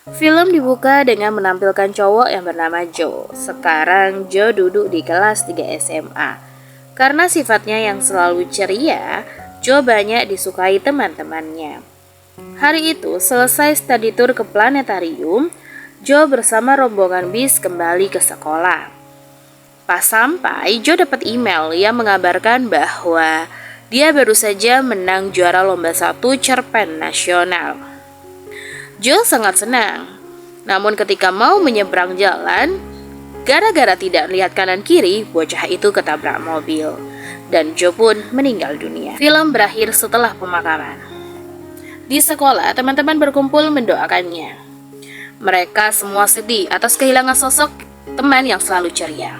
Film dibuka dengan menampilkan cowok yang bernama Joe. Sekarang Joe duduk di kelas 3 SMA. Karena sifatnya yang selalu ceria, Joe banyak disukai teman-temannya. Hari itu selesai study tour ke planetarium, Joe bersama rombongan bis kembali ke sekolah. Pas sampai, Joe dapat email yang mengabarkan bahwa dia baru saja menang juara lomba 1 cerpen nasional. Joe sangat senang, namun ketika mau menyeberang jalan, gara-gara tidak lihat kanan kiri, bocah itu ketabrak mobil, dan Joe pun meninggal dunia. Film berakhir setelah pemakaman. Di sekolah, teman-teman berkumpul mendoakannya. Mereka semua sedih atas kehilangan sosok teman yang selalu ceria.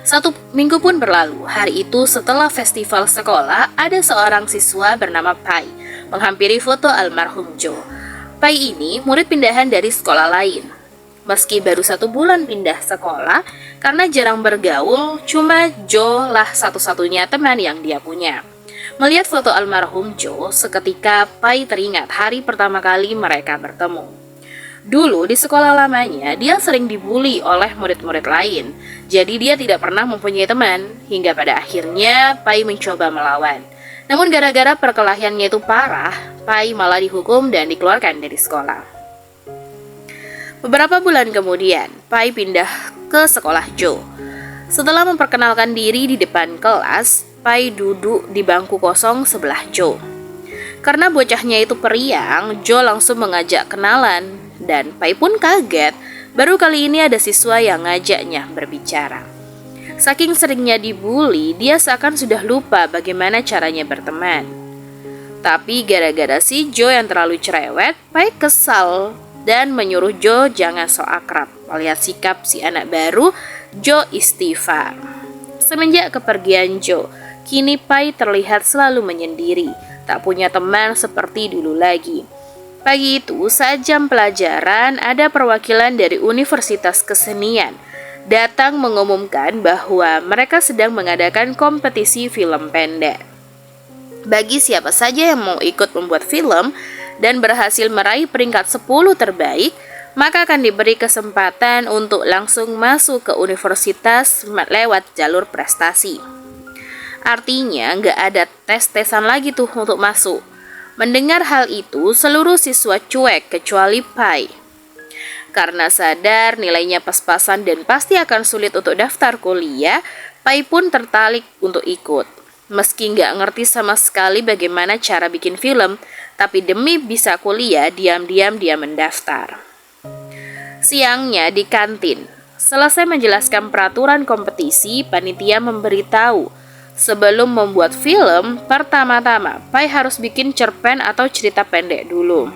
1 minggu pun berlalu. Hari itu setelah festival sekolah, ada seorang siswa bernama Pai menghampiri foto almarhum Joe. Pai ini murid pindahan dari sekolah lain. Meski baru 1 bulan pindah sekolah, karena jarang bergaul, cuma Joe lah satu-satunya teman yang dia punya. Melihat foto almarhum Joe, seketika Pai teringat hari pertama kali mereka bertemu. Dulu di sekolah lamanya, dia sering dibully oleh murid-murid lain. Jadi dia tidak pernah mempunyai teman, hingga pada akhirnya Pai mencoba melawan. Namun gara-gara perkelahiannya itu parah, Pai malah dihukum dan dikeluarkan dari sekolah. Beberapa bulan kemudian, Pai pindah ke sekolah Joe. Setelah memperkenalkan diri di depan kelas, Pai duduk di bangku kosong sebelah Joe. Karena bocahnya itu periang, Joe langsung mengajak kenalan, dan Pai pun kaget. Baru kali ini ada siswa yang ngajaknya berbicara. Saking seringnya dibully, dia seakan sudah lupa bagaimana caranya berteman. Tapi gara-gara si Joe yang terlalu cerewet, Pai kesal dan menyuruh Joe jangan sok akrab. Melihat sikap si anak baru, Joe istighfar. Semenjak kepergian Joe, kini Pai terlihat selalu menyendiri, tak punya teman seperti dulu lagi. Pagi itu, saat jam pelajaran, ada perwakilan dari Universitas Kesenian datang mengumumkan bahwa mereka sedang mengadakan kompetisi film pendek. Bagi siapa saja yang mau ikut membuat film dan berhasil meraih peringkat 10 terbaik, maka akan diberi kesempatan untuk langsung masuk ke universitas lewat jalur prestasi. Artinya nggak ada tes-tesan lagi tuh untuk masuk. Mendengar hal itu, seluruh siswa cuek kecuali Pai. Karena sadar nilainya pas-pasan dan pasti akan sulit untuk daftar kuliah, Pai pun tertarik untuk ikut. Meski nggak ngerti sama sekali bagaimana cara bikin film, tapi demi bisa kuliah, diam-diam dia mendaftar. Siangnya di kantin, selesai menjelaskan peraturan kompetisi, panitia memberitahu, sebelum membuat film, pertama-tama Pai harus bikin cerpen atau cerita pendek dulu.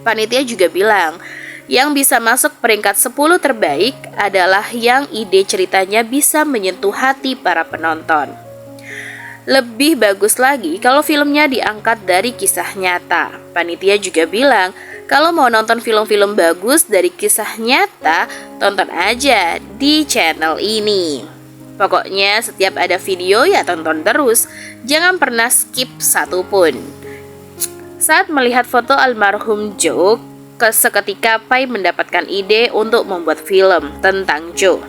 Panitia juga bilang, yang bisa masuk peringkat 10 terbaik adalah yang ide ceritanya bisa menyentuh hati para penonton. Lebih bagus lagi kalau filmnya diangkat dari kisah nyata. Panitia juga bilang, kalau mau nonton film-film bagus dari kisah nyata, tonton aja di channel ini. Pokoknya setiap ada video ya tonton terus, jangan pernah skip satupun. Saat melihat foto almarhum Joe, seketika Pai mendapatkan ide untuk membuat film tentang Joe.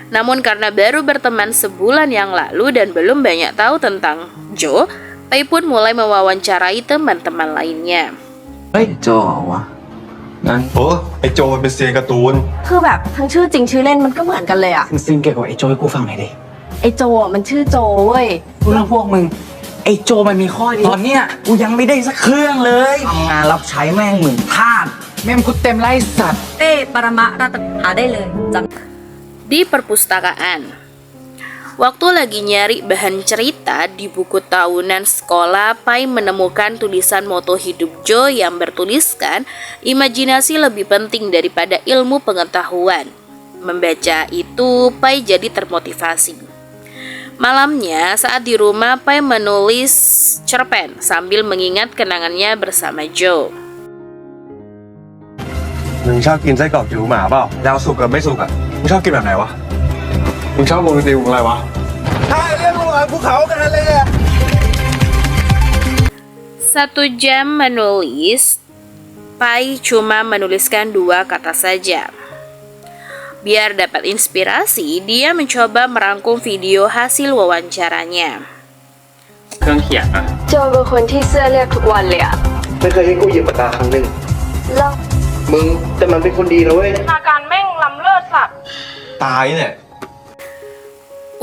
Namun karena baru berteman sebulan yang lalu dan belum banyak tahu tentang Joe, Pai pun mulai mewawancarai teman-teman lainnya. โจวะงั้น ไอโจมันเป็นเซียนการ์ตูน คือแบบทั้งชื่อจริงชื่อเล่นมันก็เหมือนกันเลยอะ ซิงเกี่ยวกับไอ้โจให้กูฟังหน่อยดิ ไอโจอะมันชื่อโจเว้ย เรื่องพวกมึงไอ้โจมันมีข้อดีตอนเนี้ยกูยังไม่ได้สักเครื่องเลยทำงานรับใช้แม่งเหมือนทาสแม่งกูเต็มไล่สัตว์ เต้ปรมะรัตนาได้เลยจำ Di perpustakaan, waktu lagi nyari bahan cerita di buku tahunan sekolah, Pai menemukan tulisan moto hidup Joe yang bertuliskan, imajinasi lebih penting daripada ilmu pengetahuan. Membaca itu, Pai jadi termotivasi. Malamnya, saat di rumah, Pai menulis cerpen sambil mengingat kenangannya bersama Joe. มึงชอบกินไส้กรอกจิ๋วหมาเปล่าแล้วสุกกับไม่สุกอ่ะมึงชอบกินแบบไหนวะมึงชอบวงดนตรีวงอะไรวะใช่เรียกว่าภูเขากันเลยอ่ะ 1 jam menulis, Pai cuma menuliskan 2 kata saja. Biar dapat inspirasi, dia mencoba merangkum video hasil wawancaranya. เครื่องเขียนอะ โจเป็นคนที่เสื้อเรียกทุกวันเลยอะ ไม่เคยให้กูยืมปากกาครั้งหนึ่ง แล้ว มึงแต่มันเป็นคนดีนะเว้ย อาการแม่งล้ำเลิศสัตว์ ตายเนี่ย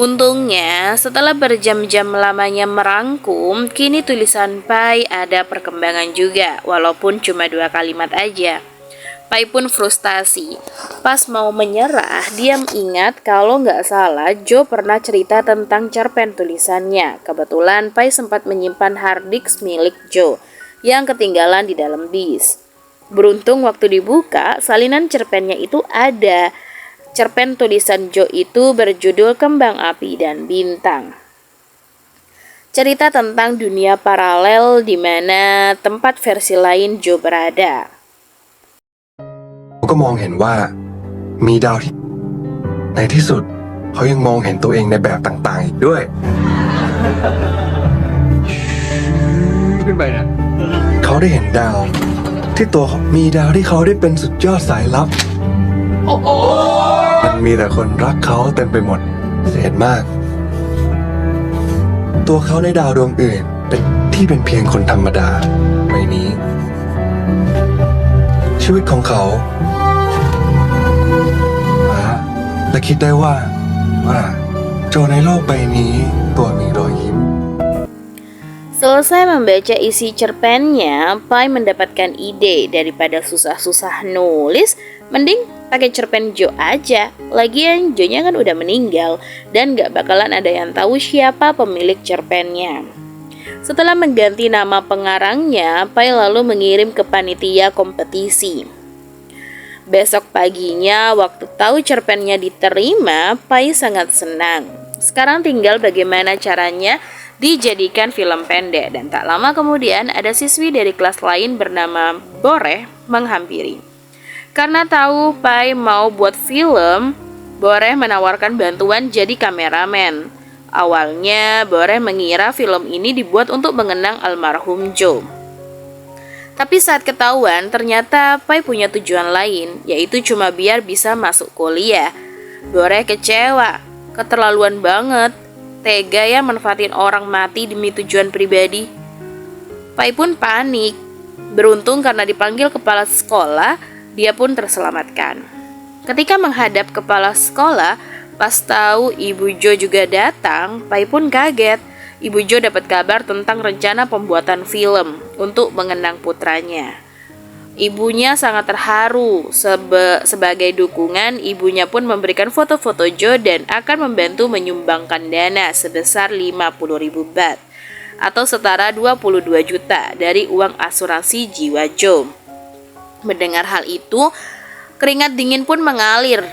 Untungnya, setelah berjam-jam lamanya merangkum, kini tulisan Pai ada perkembangan juga, walaupun cuma 2 kalimat aja. Pai pun frustasi. Pas mau menyerah, dia ingat kalau nggak salah Joe pernah cerita tentang cerpen tulisannya. Kebetulan Pai sempat menyimpan hard disk milik Joe yang ketinggalan di dalam bis. Beruntung waktu dibuka, salinan cerpennya itu ada. Cerpen tulisan Joe itu berjudul Kembang Api dan Bintang. Cerita tentang dunia paralel di mana tempat versi lain Joe berada. ก็มองเห็นว่ามีดาวที่ในที่สุดเขายังมองเห็นตัวเองในแบบต่างๆอีกด้วย ขึ้นไปนะ เขาได้เห็นดาวที่ตัวเขามีดาวที่เขาได้เป็นสุดยอดสายลับมันมีแต่คนรักเขาเต็มไปหมดเศษมาก ตัวเขาในดาวดวงอื่นเป็นเพียงคนธรรมดาใบนี้ ชีวิตของเขาและคิดได้ว่าโจในโลกใบนี้ตัวมีรอยยิ้ม Selesai membaca isi cerpennya, Pai mendapatkan ide daripada susah-susah nulis, mending pakai cerpen Joe aja. Lagian Joe-nya kan udah meninggal dan gak bakalan ada yang tahu siapa pemilik cerpennya. Setelah mengganti nama pengarangnya, Pai lalu mengirim ke panitia kompetisi. Besok paginya, waktu tahu cerpennya diterima, Pai sangat senang. Sekarang tinggal bagaimana caranya dijadikan film pendek, dan tak lama kemudian ada siswi dari kelas lain bernama Boreh menghampiri. Karena tahu Pai mau buat film, Boreh menawarkan bantuan jadi kameramen. Awalnya Boreh mengira film ini dibuat untuk mengenang almarhum Joe. Tapi saat ketahuan ternyata Pai punya tujuan lain, yaitu cuma biar bisa masuk kuliah. Boreh kecewa, keterlaluan banget. Tega ya manfaatin orang mati demi tujuan pribadi. Pai pun panik. Beruntung karena dipanggil kepala sekolah, dia pun terselamatkan. Ketika menghadap kepala sekolah, pas tahu Ibu Joe juga datang, Pai pun kaget. Ibu Joe dapat kabar tentang rencana pembuatan film untuk mengenang putranya. Ibunya sangat terharu. Sebagai dukungan, ibunya pun memberikan foto-foto Joe dan akan membantu menyumbangkan dana sebesar 50.000 baht atau setara 22 juta dari uang asuransi jiwa Joe. Mendengar hal itu, keringat dingin pun mengalir.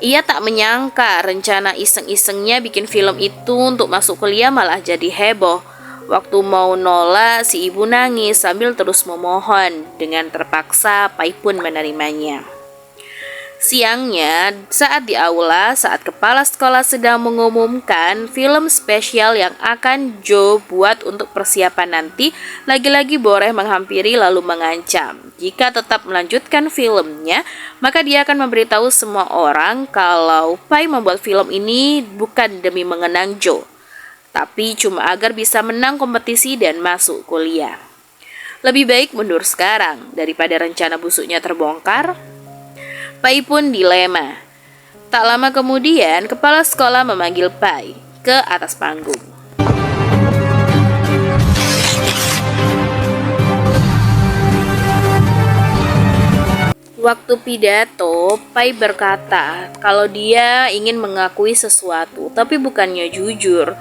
Ia tak menyangka rencana iseng-isengnya bikin film itu untuk masuk kuliah malah jadi heboh. Waktu mau nolak, si ibu nangis sambil terus memohon. Dengan terpaksa, Pai pun menerimanya. Siangnya, saat di aula, saat kepala sekolah sedang mengumumkan film spesial yang akan Joe buat untuk persiapan nanti, lagi-lagi Boreh menghampiri lalu mengancam. Jika tetap melanjutkan filmnya, maka dia akan memberitahu semua orang kalau Pai membuat film ini bukan demi mengenang Joe, tapi cuma agar bisa menang kompetisi dan masuk kuliah. Lebih baik mundur sekarang daripada rencana busuknya terbongkar. Pai pun dilema. Tak lama kemudian, kepala sekolah memanggil Pai ke atas panggung. Waktu pidato, Pai berkata kalau dia ingin mengakui sesuatu, tapi bukannya jujur.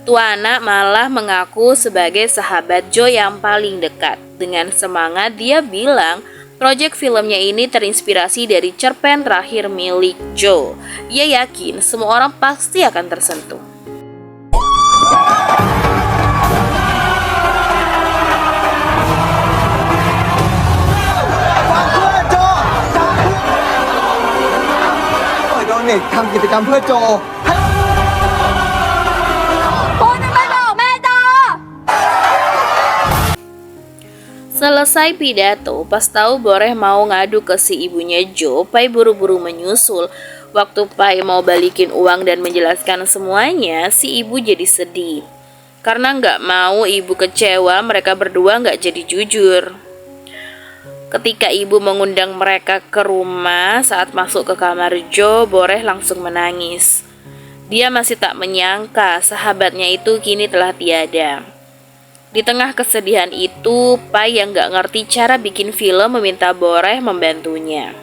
Tua anak malah mengaku sebagai sahabat Joe yang paling dekat. Dengan semangat dia bilang, proyek filmnya ini terinspirasi dari cerpen terakhir milik Joe. Ia yakin semua orang pasti akan tersentuh. Selesai pidato, pas tahu Boreh mau ngadu ke si ibunya Jo, Pai buru-buru menyusul. Waktu Pai mau balikin uang dan menjelaskan semuanya, si ibu jadi sedih. Karena nggak mau ibu kecewa, mereka berdua nggak jadi jujur. Ketika ibu mengundang mereka ke rumah, saat masuk ke kamar Jo, Boreh langsung menangis. Dia masih tak menyangka sahabatnya itu kini telah tiada. Di tengah kesedihan itu, Pai yang gak ngerti cara bikin film meminta Boreh membantunya.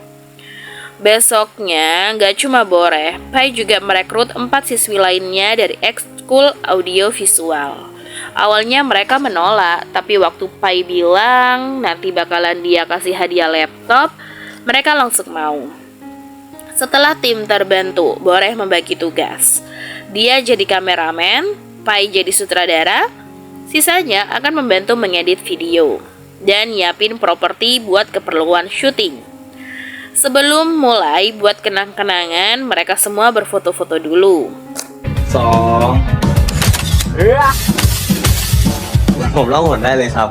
Besoknya, gak cuma Boreh, Pai juga merekrut 4 siswi lainnya dari ekskul audio visual. Awalnya mereka menolak, tapi waktu Pai bilang nanti bakalan dia kasih hadiah laptop, mereka langsung mau. Setelah tim terbentuk, Boreh membagi tugas. Dia jadi kameramen, Pai jadi sutradara, sisanya akan membantu mengedit video dan nyiapin properti buat keperluan syuting. Sebelum mulai buat kenang-kenangan, mereka semua berfoto-foto dulu. ผมเล่าหนได้เลยครับ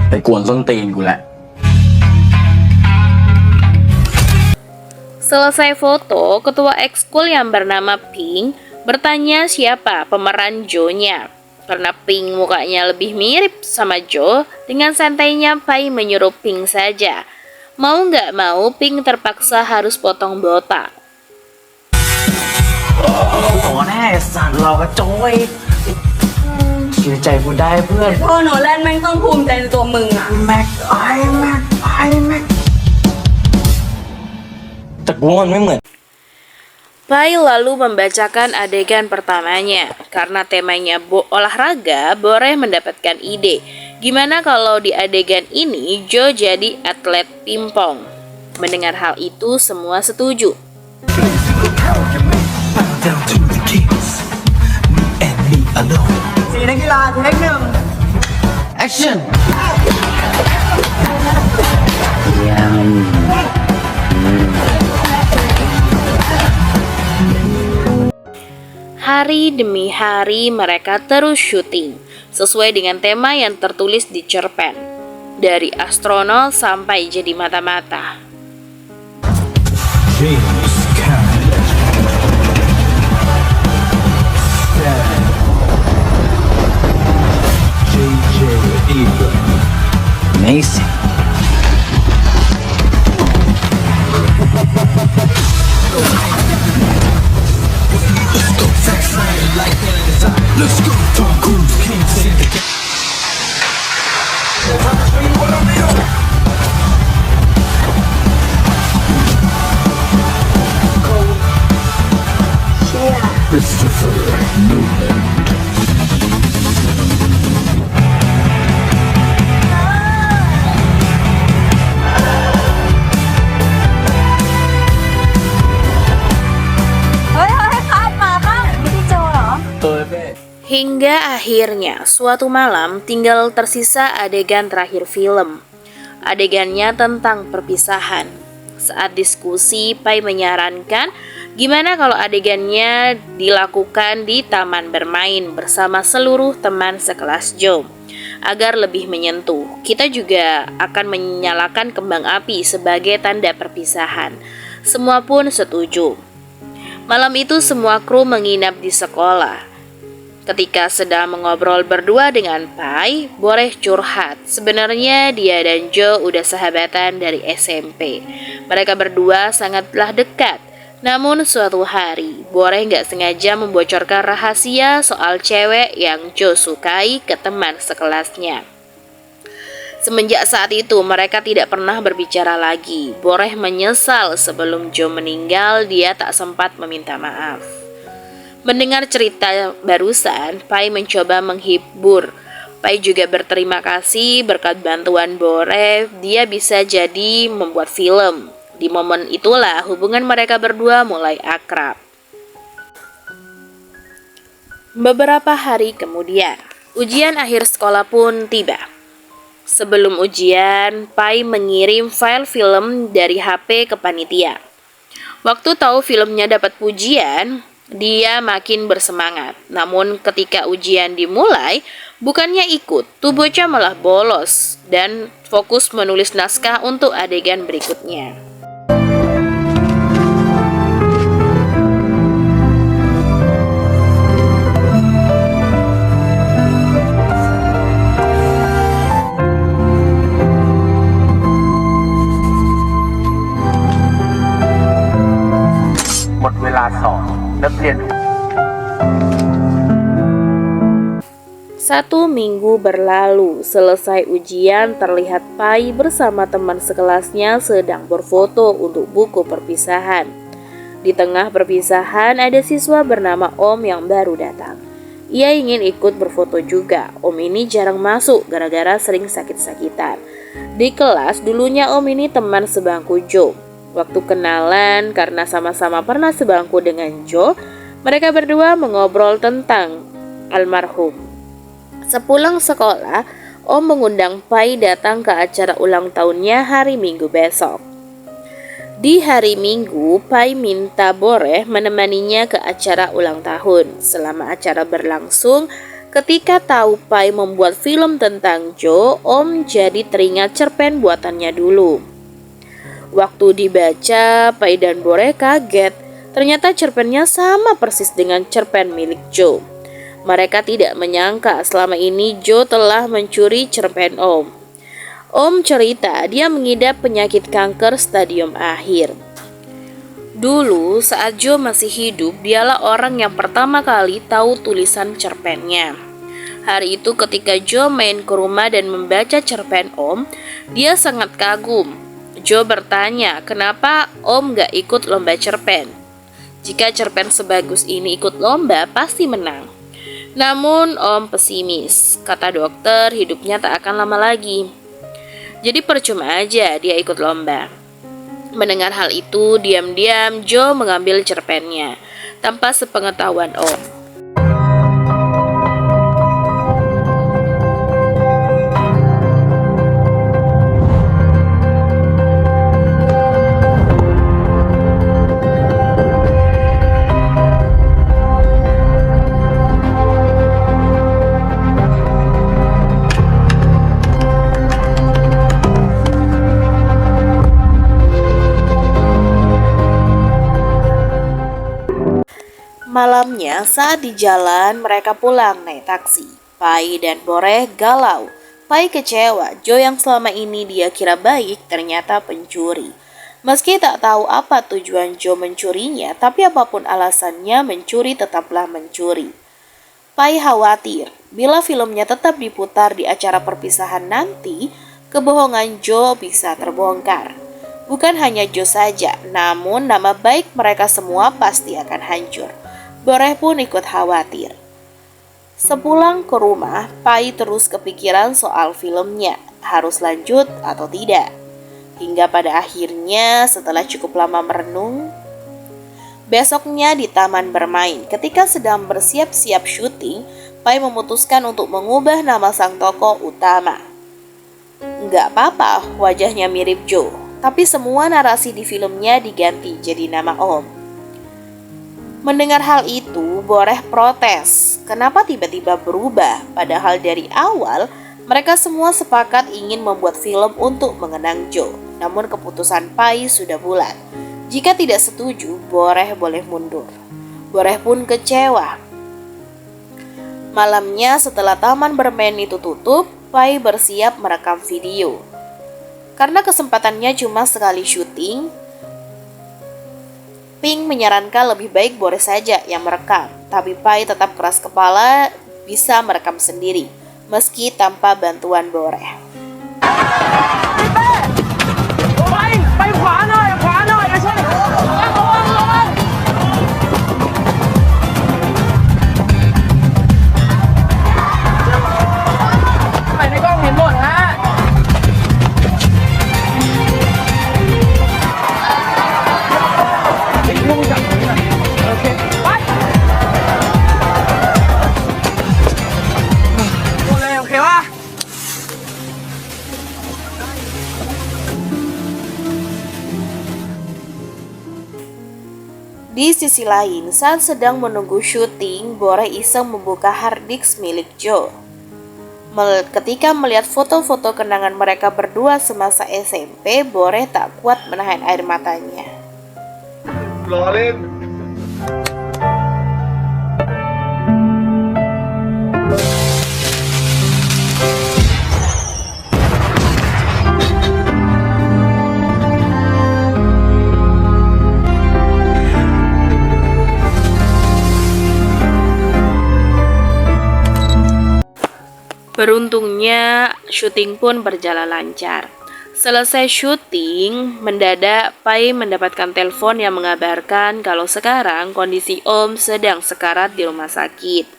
ไปกวนส้นตีนกูแหละ Selesai foto, ketua ekskul yang bernama Pink bertanya siapa pemeran Jo-nya. Karena Pink mukanya lebih mirip sama Jo, dengan santainya Pai menyuruh Pink saja. Mau nggak mau, Pink terpaksa harus potong botak. โอ้แน่สัตว์เราก็โจ้ยเชื่อใจกูได้เพื่อน พ่อโนแลนแม่งต้องภูมิใจในตัวมึงอ่ะ แม็กไอ้แม็กแต่กูว่ามันไม่เหมือน Pai lalu membacakan adegan pertamanya. Karena temanya olahraga, Boreh mendapatkan ide. Gimana kalau di adegan ini Jo jadi atlet pingpong? Mendengar hal itu, semua setuju. Down to the kings, me and me alone. 4 นักกีฬาเทค 1 Action Hari demi hari mereka terus syuting sesuai dengan tema yang tertulis di cerpen. Dari astronot sampai jadi mata-mata. James Cameron. Stan. J.J. Abrams. Amazing Let's go. Tom Cruise can't save the game. Christopher Nolan. Hingga akhirnya suatu malam tinggal tersisa adegan terakhir film. Adegannya tentang perpisahan. Saat diskusi, Pai menyarankan gimana kalau adegannya dilakukan di taman bermain bersama seluruh teman sekelas Jo. Agar lebih menyentuh, kita juga akan menyalakan kembang api sebagai tanda perpisahan. Semua pun setuju. Malam itu semua kru menginap di sekolah. Ketika sedang mengobrol berdua dengan Pai, Boreh curhat. Sebenarnya dia dan Jo udah sahabatan dari SMP. Mereka berdua sangatlah dekat. Namun suatu hari, Boreh gak sengaja membocorkan rahasia soal cewek yang Jo sukai ke teman sekelasnya. Semenjak saat itu, mereka tidak pernah berbicara lagi. Boreh menyesal sebelum Jo meninggal, dia tak sempat meminta maaf. Mendengar cerita barusan, Pai mencoba menghibur. Pai juga berterima kasih berkat bantuan Boreh, dia bisa jadi membuat film. Di momen itulah hubungan mereka berdua mulai akrab. Beberapa hari kemudian, ujian akhir sekolah pun tiba. Sebelum ujian, Pai mengirim file film dari HP ke panitia. Waktu tahu filmnya dapat pujian, Dia makin bersemangat. Namun ketika ujian dimulai, bukannya ikut, tuh bocah malah bolos dan fokus menulis naskah untuk adegan berikutnya.หมดเวลาสอบนักเรียน 1 minggu berlalu, selesai ujian terlihat Pai bersama teman sekelasnya sedang berfoto untuk buku perpisahan. Di tengah perpisahan ada siswa bernama Om yang baru datang. Ia ingin ikut berfoto juga. Om ini jarang masuk gara-gara sering sakit-sakitan. Di kelas dulunya Om ini teman sebangku Joe. Waktu kenalan karena sama-sama pernah sebangku dengan Joe, mereka berdua mengobrol tentang almarhum. Sepulang sekolah, Om mengundang Pai datang ke acara ulang tahunnya hari Minggu besok. Di hari Minggu, Pai minta Boreh menemaninya ke acara ulang tahun. Selama acara berlangsung, ketika tahu Pai membuat film tentang Joe, Om jadi teringat cerpen buatannya dulu. Waktu dibaca, Pai dan Boreh kaget. Ternyata cerpennya sama persis dengan cerpen milik Joe. Mereka tidak menyangka selama ini Joe telah mencuri cerpen Om. Om cerita dia mengidap penyakit kanker stadium akhir. Dulu saat Joe masih hidup, dialah orang yang pertama kali tahu tulisan cerpennya. Hari itu ketika Joe main ke rumah dan membaca cerpen Om, dia sangat kagum. Joe bertanya, kenapa Om gak ikut lomba cerpen? Jika cerpen sebagus ini ikut lomba, pasti menang. Namun Om pesimis, kata dokter hidupnya tak akan lama lagi. Jadi percuma aja dia ikut lomba. Mendengar hal itu, diam-diam Joe mengambil cerpennya, tanpa sepengetahuan Om. Malamnya saat di jalan mereka pulang naik taksi. Pai dan Boreh galau. Pai kecewa, Joe yang selama ini dia kira baik ternyata pencuri. Meski tak tahu apa tujuan Joe mencurinya, tapi apapun alasannya mencuri tetaplah mencuri. Pai khawatir bila filmnya tetap diputar di acara perpisahan nanti, kebohongan Joe bisa terbongkar. Bukan hanya Joe saja, namun nama baik mereka semua pasti akan hancur. Boreh pun ikut khawatir. Sepulang ke rumah, Pai terus kepikiran soal filmnya, harus lanjut atau tidak. Hingga pada akhirnya setelah cukup lama merenung, besoknya di taman bermain, ketika sedang bersiap-siap syuting, Pai memutuskan untuk mengubah nama sang tokoh utama. Nggak apa-apa wajahnya mirip Joe, tapi semua narasi di filmnya diganti jadi nama Om. Mendengar hal itu, Boreh protes. Kenapa tiba-tiba berubah? Padahal dari awal, mereka semua sepakat ingin membuat film untuk mengenang Joe. Namun keputusan Pai sudah bulat. Jika tidak setuju, Boreh boleh mundur. Boreh pun kecewa. Malamnya setelah taman bermain itu tutup, Pai bersiap merekam video. Karena kesempatannya cuma sekali syuting, Pink menyarankan lebih baik Boreh saja yang merekam, tapi Pai tetap keras kepala bisa merekam sendiri, meski tanpa bantuan Boreh. Di sisi lain, saat sedang menunggu syuting, Bore iseng membuka hard disk milik Joe. Ketika melihat foto-foto kenangan mereka berdua semasa SMP, Bore tak kuat menahan air matanya. Beruntungnya, syuting pun berjalan lancar. Selesai syuting, mendadak Pai mendapatkan telepon yang mengabarkan kalau sekarang kondisi Om sedang sekarat di rumah sakit.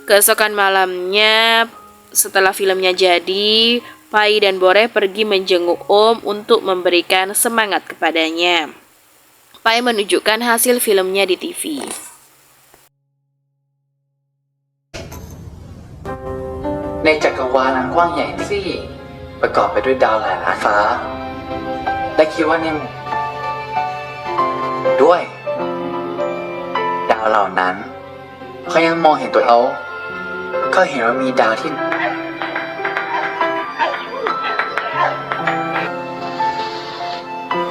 Keesokan malamnya, setelah filmnya jadi, Pai dan Bore pergi menjenguk Om untuk memberikan semangat kepadanya. Pai menunjukkan hasil filmnya di TV. ในจักรวาลอันกว้างใหญ่ที่ประกอบไปด้วยดาวหลายล้านฟ้าและคิดว่าเนี่ยด้วยดาวเหล่านั้นเขายังมองเห็นตัวเขาเห็นว่ามีดาวที่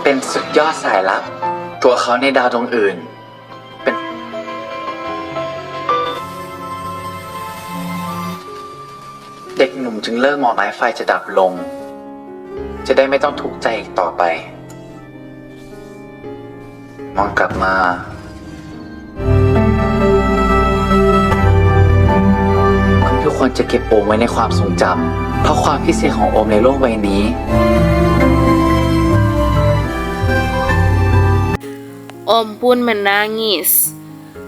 เป็นสุดยอดสายลับตัวเขาในดาวดวงอื่นเป็นเด็กหนุ่มจึงเลิกมองไม้ไฟจะดับลงจะได้ไม่ต้องทุกข์ใจอีกต่อไปมองกลับมาคุณทุกคนจะเก็บโอมไว้ในความทรงจำเพราะความพิเศษของโอมในโลกใบนี้ Om pun menangis.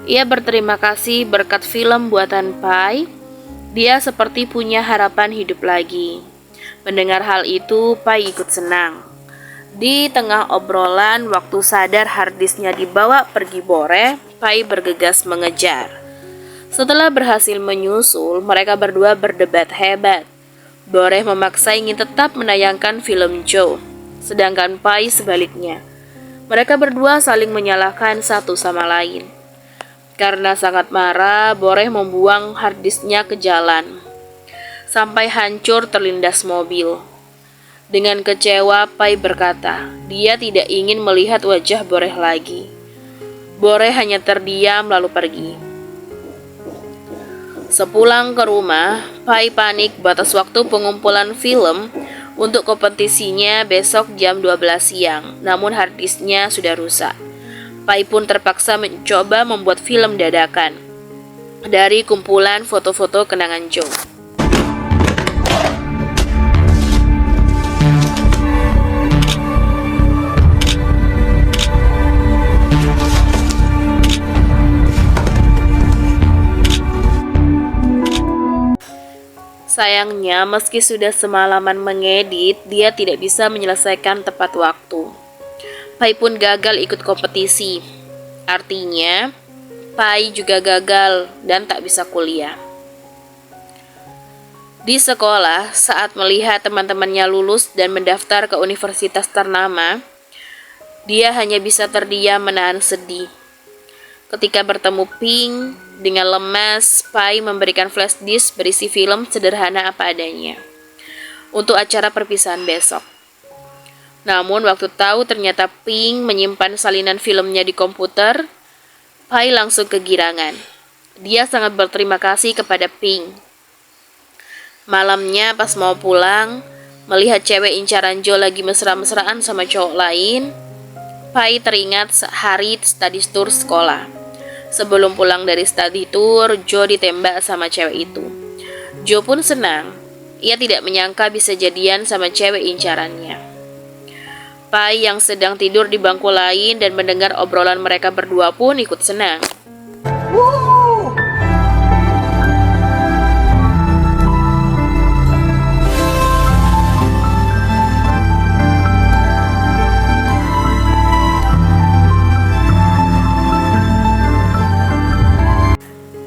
Ia berterima kasih berkat film buatan Pai. Dia seperti punya harapan hidup lagi. Mendengar hal itu, Pai ikut senang. Di tengah obrolan, waktu sadar harddisknya dibawa pergi Bore, Pai bergegas mengejar. Setelah berhasil menyusul, mereka berdua berdebat hebat. Bore memaksa ingin tetap menayangkan film Joe, sedangkan Pai sebaliknya. Mereka berdua saling menyalahkan satu sama lain. Karena sangat marah, Bore membuang harddisknya ke jalan, sampai hancur terlindas mobil. Dengan kecewa, Pai berkata, dia tidak ingin melihat wajah Bore lagi. Bore hanya terdiam lalu pergi. Sepulang ke rumah, Pai panik batas waktu pengumpulan film untuk kompetisinya besok jam 12 siang, namun harddisknya sudah rusak. Pai pun terpaksa mencoba membuat film dadakan dari kumpulan foto-foto kenangan Joe. Sayangnya, meski sudah semalaman mengedit, dia tidak bisa menyelesaikan tepat waktu. Pai pun gagal ikut kompetisi. Artinya, Pai juga gagal dan tak bisa kuliah. Di sekolah, saat melihat teman-temannya lulus dan mendaftar ke universitas ternama, dia hanya bisa terdiam menahan sedih. Ketika bertemu Pink, dengan lemas, Pai memberikan flash disk berisi film sederhana apa adanya untuk acara perpisahan besok. Namun waktu tahu ternyata Pink menyimpan salinan filmnya di komputer, Pai langsung kegirangan. Dia sangat berterima kasih kepada Pink. Malamnya pas mau pulang, melihat cewek incaran Joe lagi mesra-mesraan sama cowok lain, Pai teringat hari study tour sekolah. Sebelum pulang dari study tour, Joe ditembak sama cewek itu. Joe pun senang. Ia tidak menyangka bisa jadian sama cewek incarannya. Pai yang sedang tidur di bangku lain dan mendengar obrolan mereka berdua pun ikut senang.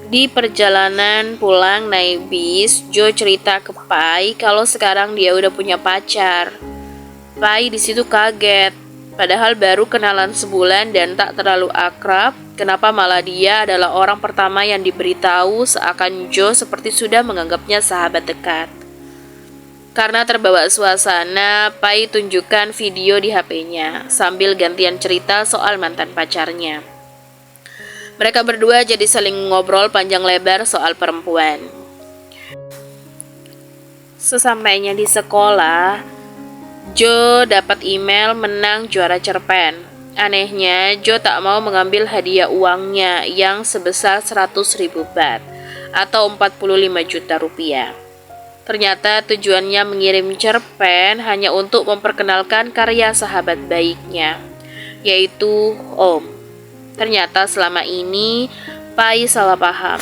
Di perjalanan pulang naik bis, Joe cerita ke Pai kalau sekarang dia udah punya pacar. Pai di situ kaget. Padahal baru kenalan sebulan dan tak terlalu akrab, kenapa malah dia adalah orang pertama yang diberitahu seakan Joe seperti sudah menganggapnya sahabat dekat. Karena terbawa suasana, Pai tunjukkan video di HP-nya sambil gantian cerita soal mantan pacarnya. Mereka berdua jadi saling ngobrol panjang lebar soal perempuan. Sesampainya di sekolah, Joe dapat email menang juara cerpen. Anehnya, Joe tak mau mengambil hadiah uangnya yang sebesar 100.000 baht atau 45 juta rupiah. Ternyata tujuannya mengirim cerpen hanya untuk memperkenalkan karya sahabat baiknya, yaitu Om. Ternyata selama ini Pai salah paham.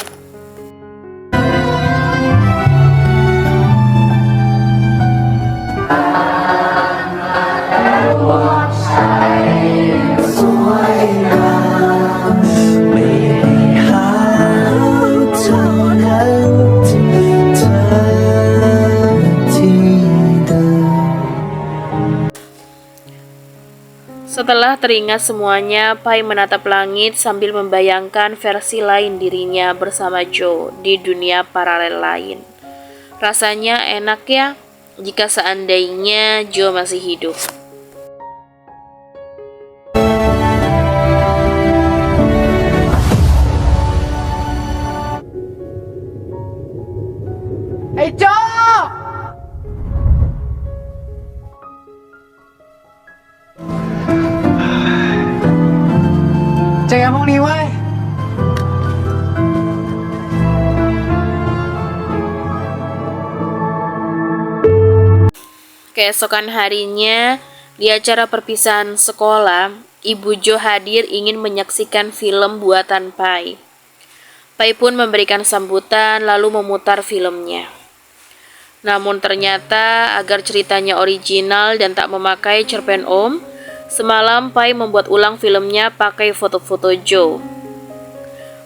Setelah teringat semuanya, Pai menatap langit sambil membayangkan versi lain dirinya bersama Joe di dunia paralel lain. Rasanya enak ya, jika seandainya Joe masih hidup.เจอกันพรุ่งนี้เว้ย Keesokan harinya, di acara perpisahan sekolah, Ibu Joe hadir ingin menyaksikan film buatan Pai. Pai pun memberikan sambutan lalu memutar filmnya. Namun ternyata agar ceritanya original dan tak memakai cerpen Om, semalam Pai membuat ulang filmnya pakai foto-foto Joe.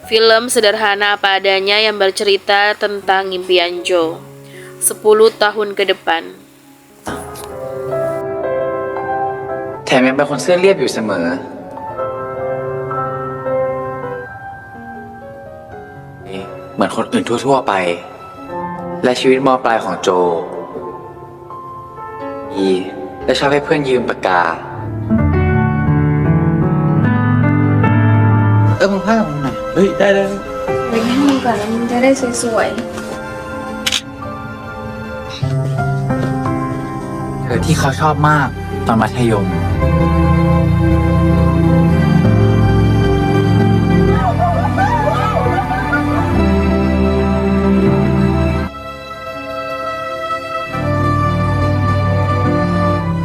Film sederhana apa adanya yang bercerita tentang impian Joe 10 tahun ke depan. แถมยังเป็นคนเสื้อเรียบอยู่เสมอเหมือนคนอื่นทั่วๆไปและชีวิตม.ปลายของโจและชอบให้เพื่อนยืมปากกามึงพากับมึงหน่อย เฮ้ย ได้ ไปให้มึงก่อนแล้วมึงจะได้สวย เธอที่เขาชอบมากตอนมัธยม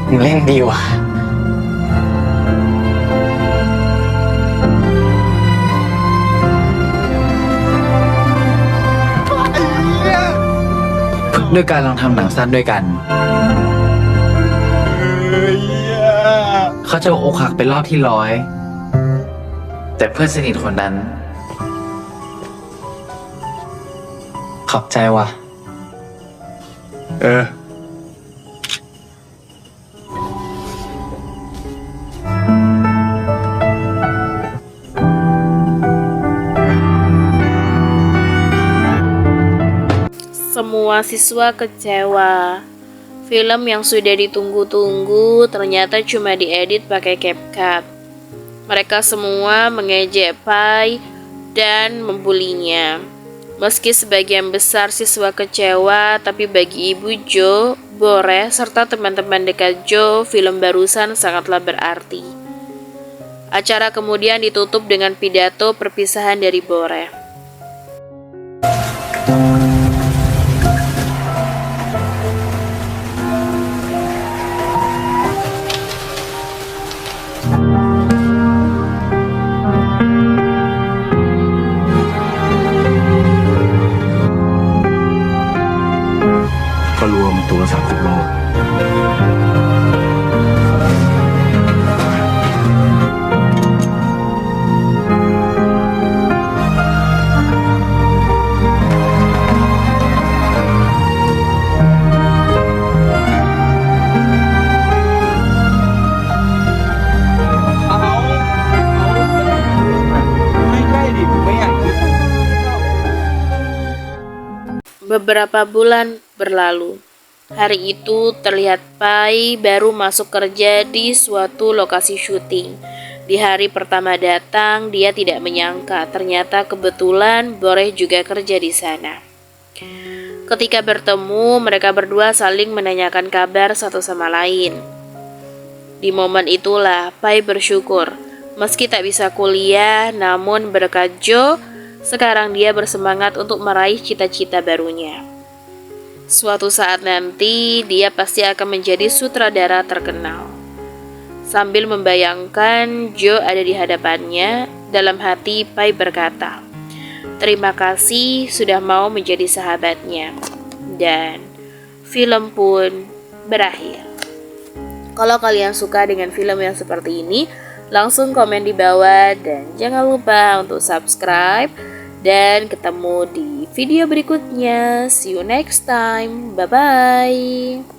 มึงเล่นดีว่ะด้วยการลองทำหนังสั้นด้วยกัน เขาจะอกหักเป็นรอบที่100แต่เพื่อนสนิทคนนั้น ขอบใจว่ะ เออ Semua siswa kecewa. Film yang sudah ditunggu-tunggu ternyata cuma diedit pakai CapCut. Mereka semua mengejek Pai dan membulinya. Meski sebagian besar siswa kecewa, tapi bagi Ibu Joe, Bore, serta teman-teman dekat Joe, film barusan sangatlah berarti. Acara kemudian ditutup dengan pidato perpisahan dari Bore. Peluang untuk 30 โล Beberapa bulan berlalu. Hari itu terlihat Pai baru masuk kerja di suatu lokasi syuting. Di hari pertama datang, dia tidak menyangka ternyata kebetulan Boreh juga kerja di sana. Ketika bertemu, mereka berdua saling menanyakan kabar satu sama lain. Di momen itulah Pai bersyukur. Meski tak bisa kuliah, namun berkat Jo, sekarang dia bersemangat untuk meraih cita-cita barunya. Suatu saat nanti, dia pasti akan menjadi sutradara terkenal. Sambil membayangkan Jo ada di hadapannya, dalam hati Pai berkata, "Terima kasih sudah mau menjadi sahabatnya." Dan film pun berakhir. Kalau kalian suka dengan film yang seperti ini, langsung komen di bawah dan jangan lupa untuk subscribe. Dan ketemu di video berikutnya. See you next time. Bye-bye.